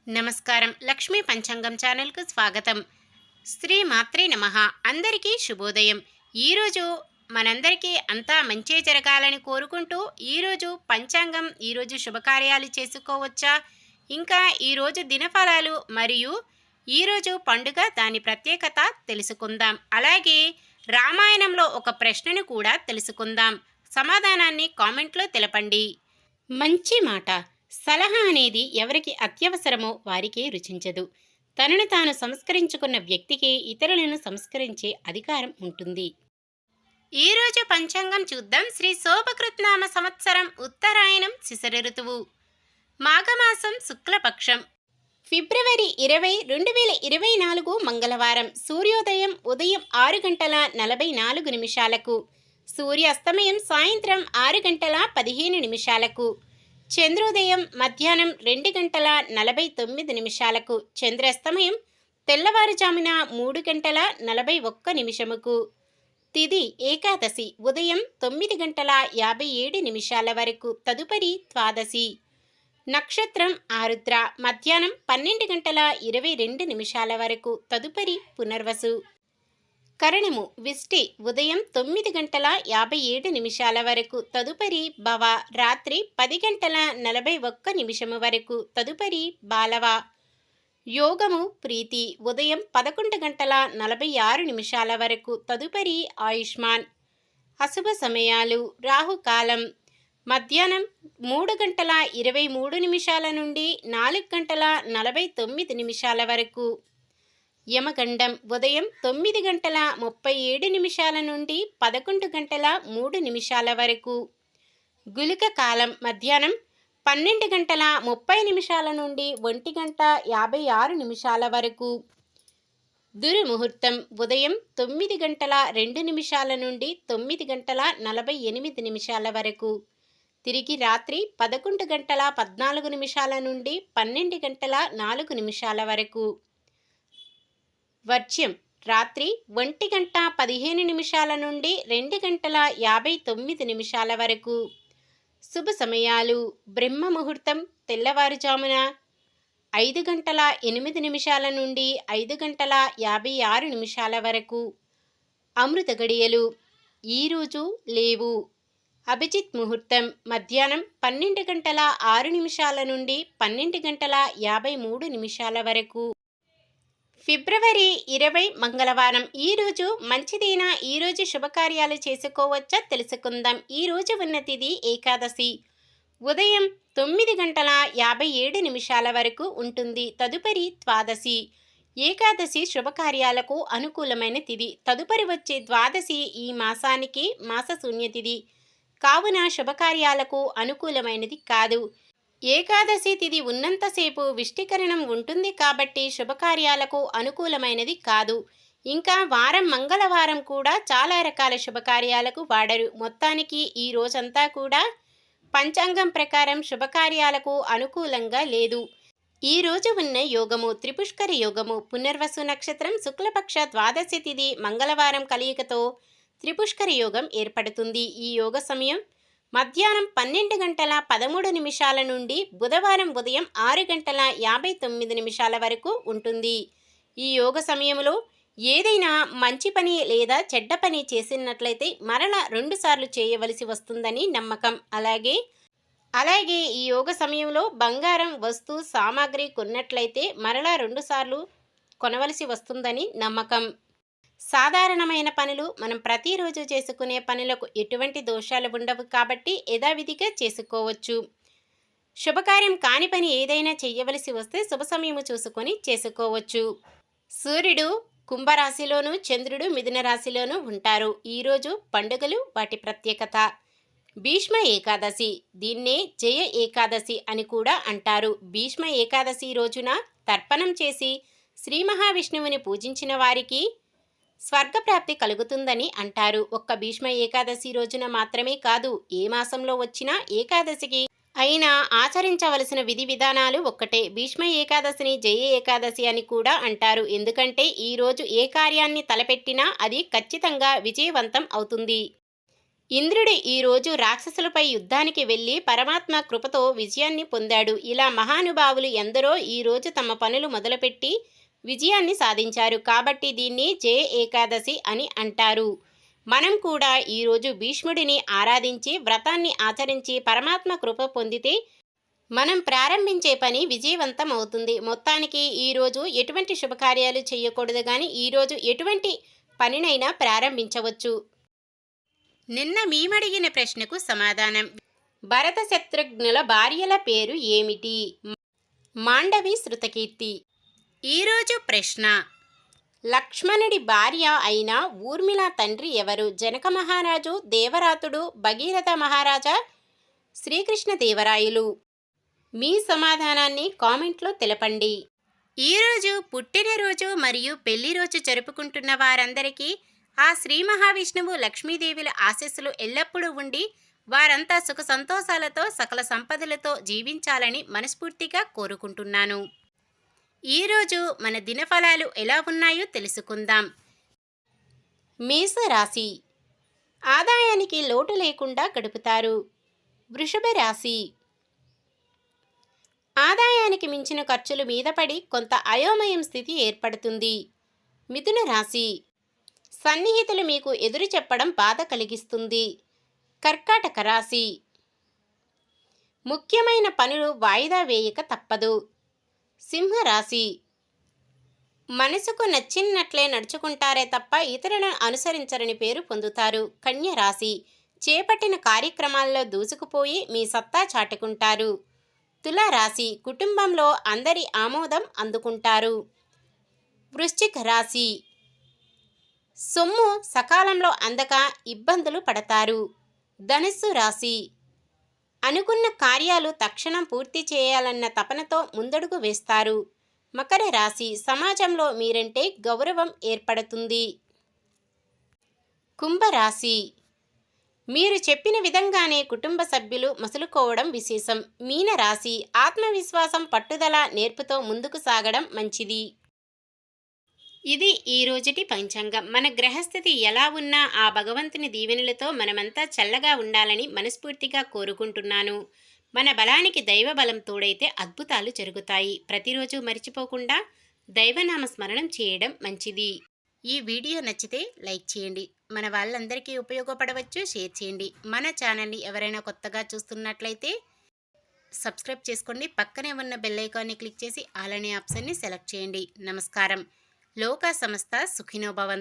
నమస్కారం. లక్ష్మీ పంచాంగం ఛానల్కు స్వాగతం. శ్రీ మాత్రే నమః. అందరికీ శుభోదయం. ఈరోజు మనందరికీ అంతా మంచే జరగాలని కోరుకుంటూ ఈరోజు పంచాంగం, ఈరోజు శుభకార్యాలు చేసుకోవచ్చా, ఇంకా ఈరోజు దినఫలాలు మరియు ఈరోజు పండుగ దాని ప్రత్యేకత తెలుసుకుందాం. అలాగే రామాయణంలో ఒక ప్రశ్నను కూడా తెలుసుకుందాం. సమాధానాన్ని కామెంట్లో తెలపండి. మంచి మాట, సలహా అనేది ఎవరికి అత్యవసరమో వారికే రుచించదు. తనను తాను సంస్కరించుకున్న వ్యక్తికి ఇతరులను సంస్కరించే అధికారం ఉంటుంది. ఈరోజు పంచాంగం చూద్దాం. శ్రీ శోభకృత్నామ సంవత్సరం ఉత్తరాయణం శిశిర ఋతువు, మాఘమాసం శుక్లపక్షం, ఫిబ్రవరి 20, 2024 మంగళవారం. సూర్యోదయం ఉదయం 6:44 సూర్యాస్తమయం సాయంత్రం 6:15 చంద్రోదయం మధ్యాహ్నం 2:49 చంద్రాస్తమయం తెల్లవారుజామున 3:41 తిథి ఏకాదశి ఉదయం 9:57 వరకు, తదుపరి ద్వాదశి. నక్షత్రం ఆరుద్ర మధ్యాహ్నం 12:22 వరకు, తదుపరి పునర్వసు. కరణము విష్టి ఉదయం 9:57 వరకు, తదుపరి భవ రాత్రి 10:41 వరకు, తదుపరి బాలవ. యోగము ప్రీతి ఉదయం 11:46 వరకు, తదుపరి ఆయుష్మాన్. అశుభ సమయాలు రాహుకాలం మధ్యాహ్నం 3:23 నుండి 4:49 వరకు. యమగండం ఉదయం 9:37 నుండి 11:03 వరకు. గుళిక కాలం మధ్యాహ్నం 12:30 నుండి 1:56 వరకు. దుర్ముహూర్తం ఉదయం 9:02 నుండి 9:48 వరకు. తిరిగి రాత్రి 11:14 నుండి 12:04 వరకు. వర్జ్యం రాత్రి 1:15 నుండి 2:59 వరకు. శుభ సమయాలు బ్రహ్మ ముహూర్తం తెల్లవారుజామున 5:08 నుండి 5:56 వరకు. అమృత గడియలు ఈరోజు లేవు. అభిజిత్ ముహూర్తం మధ్యాహ్నం 12:06 నుండి 12:53 వరకు. ఫిబ్రవరి 20 మంగళవారం. ఈరోజు మంచిదేనా? ఈరోజు శుభకార్యాలు చేసుకోవచ్చా తెలుసుకుందాం. ఈరోజు ఉన్న తిథి ఏకాదశి ఉదయం 9:57 వరకు ఉంటుంది, తదుపరి ద్వాదశి. ఏకాదశి శుభకార్యాలకు అనుకూలమైన తిథి. తదుపరి వచ్చే ద్వాదశి ఈ మాసానికి మాసశూన్య తిథి కావున శుభకార్యాలకు అనుకూలమైనది కాదు. ఏకాదశి తిథి ఉన్నంతసేపు విష్టికరణం ఉంటుంది కాబట్టి శుభకార్యాలకు అనుకూలమైనది కాదు. ఇంకా వారం మంగళవారం కూడా చాలా రకాల శుభకార్యాలకు వాడరు. మొత్తానికి ఈ రోజంతా కూడా పంచాంగం ప్రకారం శుభకార్యాలకు అనుకూలంగా లేదు. ఈ రోజు ఉన్న యోగము త్రిపుష్కర యోగము. పునర్వసు నక్షత్రం శుక్లపక్ష ద్వాదశి తిథి మంగళవారం కలయికతో త్రిపుష్కర యోగం ఏర్పడుతుంది. ఈ యోగ సమయం మధ్యాహ్నం 12:13 నుండి బుధవారం ఉదయం 6:59 వరకు ఉంటుంది. ఈ యోగ సమయంలో ఏదైనా మంచి పని లేదా చెడ్డ పని చేసినట్లయితే మరలా 2 సార్లు చేయవలసి వస్తుందని నమ్మకం. అలాగే ఈ యోగ సమయంలో బంగారం వస్తు సామాగ్రి కొన్నట్లయితే మరలా 2 సార్లు కొనవలసి వస్తుందని నమ్మకం. సాధారణమైన పనులు మనం ప్రతిరోజు చేసుకునే పనులకు ఎటువంటి దోషాలు ఉండవు కాబట్టి యథావిధిగా చేసుకోవచ్చు. శుభకార్యం కాని పని ఏదైనా చేయవలసి వస్తే శుభ సమయము చూసుకొని చేసుకోవచ్చు. సూర్యుడు కుంభరాశిలోను, చంద్రుడు మిథున రాశిలోనూ ఉంటారు. ఈరోజు పండుగలు వాటి ప్రత్యేకత. భీష్మ ఏకాదశి, దీన్నే జయ ఏకాదశి అని కూడా అంటారు. భీష్మ ఏకాదశి రోజున తర్పణం చేసి శ్రీ మహావిష్ణువుని పూజించిన వారికి స్వర్గప్రాప్తి కలుగుతుందని అంటారు. ఒక్క భీష్మ ఏకాదశి రోజున మాత్రమే కాదు, ఏ మాసంలో వచ్చినా ఏకాదశికి అయినా ఆచరించవలసిన విధి విధానాలు ఒక్కటే. భీష్మ ఏకాదశిని జయ ఏకాదశి అని కూడా అంటారు. ఎందుకంటే ఈరోజు ఏ కార్యాన్ని తలపెట్టినా అది ఖచ్చితంగా విజయవంతం అవుతుంది. ఇంద్రుడు ఈరోజు రాక్షసులపై యుద్ధానికి వెళ్ళి పరమాత్మ కృపతో విజయాన్ని పొందాడు. ఇలా మహానుభావులు ఎందరో ఈరోజు తమ పనులు మొదలుపెట్టి విజయాన్ని సాధించారు. కాబట్టి దీన్ని జయ ఏకాదశి అని అంటారు. మనం కూడా ఈరోజు భీష్ముడిని ఆరాధించి వ్రతాన్ని ఆచరించి పరమాత్మ కృప పొందితే మనం ప్రారంభించే పని విజయవంతం అవుతుంది. మొత్తానికి ఈరోజు ఎటువంటి శుభకార్యాలు చేయకూడదు, కానీ ఈరోజు ఎటువంటి పనినైనా ప్రారంభించవచ్చు. నిన్న మేమడిగిన ప్రశ్నకు సమాధానం. భరత శత్రుఘ్నుల భార్యల పేరు ఏమిటి? మాండవి, శృతకీర్తి. ఈరోజు ప్రశ్న. లక్ష్మణుడి భార్య అయిన ఊర్మిళ తండ్రి ఎవరు? జనక మహారాజు, దేవరాతుడు, భగీరథ మహారాజా, శ్రీకృష్ణదేవరాయలు. మీ సమాధానాన్ని కామెంట్లో తెలపండి. ఈరోజు పుట్టినరోజు మరియు పెళ్లిరోజు జరుపుకుంటున్న వారందరికీ ఆ శ్రీ మహావిష్ణువు, లక్ష్మీదేవుల ఆశీస్సులు ఎల్లప్పుడూ ఉండి వారంతా సుఖ సంతోషాలతో సకల సంపదలతో జీవించాలని మనస్ఫూర్తిగా కోరుకుంటున్నాను. ఈరోజు మన దినఫలాలు ఎలా ఉన్నాయో తెలుసుకుందాం. మేషరాశి. ఆదాయానికి లోటు లేకుండా గడుపుతారు. వృషభ రాశి. ఆదాయానికి మించిన ఖర్చులు మీద పడి కొంత అయోమయం స్థితి ఏర్పడుతుంది. మిథున రాశి. సన్నిహితులు మీకు ఎదురు చెప్పడం బాధ కలిగిస్తుంది. కర్కాటక రాశి. ముఖ్యమైన పనులు వాయిదా వేయక తప్పదు. సింహరాశి. మనసుకు నచ్చినట్లే నడుచుకుంటారే తప్ప ఇతరులను అనుసరించరని పేరు పొందుతారు. కన్య రాశి. చేపట్టిన కార్యక్రమాల్లో దూసుకుపోయి మీ సత్తా చాటుకుంటారు. తులారాశి. కుటుంబంలో అందరి ఆమోదం అందుకుంటారు. వృశ్చిక రాశి. సొమ్ము సకాలంలో అందక ఇబ్బందులు పడతారు. ధనుస్సు రాశి. అనుకున్న కార్యాలు తక్షణం పూర్తి చేయాలన్న తపనతో ముందడుగు వేస్తారు. మకర రాశి. సమాజంలో మీరంటే గౌరవం ఏర్పడుతుంది. కుంభరాశి. మీరు చెప్పిన విధంగానే కుటుంబ సభ్యులు మసులుకోవడం విశేషం. మీనరాశి. ఆత్మవిశ్వాసం, పట్టుదల, నేర్పుతో ముందుకు సాగడం మంచిది. ఇది ఈ రోజుటి పంచాంగం. మన గ్రహస్థితి ఎలా ఉన్నా ఆ భగవంతుని దీవెనలతో మనమంతా చల్లగా ఉండాలని మనస్ఫూర్తిగా కోరుకుంటున్నాను. మన బలానికి దైవ బలం తోడైతే అద్భుతాలు జరుగుతాయి. ప్రతిరోజు మర్చిపోకుండా దైవనామ స్మరణం చేయడం మంచిది. ఈ వీడియో నచ్చితే లైక్ చేయండి. మన వాళ్ళందరికీ ఉపయోగపడవచ్చు, షేర్ చేయండి. మన ఛానల్ని ఎవరైనా కొత్తగా చూస్తున్నట్లయితే సబ్స్క్రైబ్ చేసుకోండి. పక్కనే ఉన్న బెల్ ఐకాన్ని క్లిక్ చేసి ఆల్ అనే ఆప్షన్ని సెలెక్ట్ చేయండి. నమస్కారం. లోకా సమస్త సుఖినో భవంతు.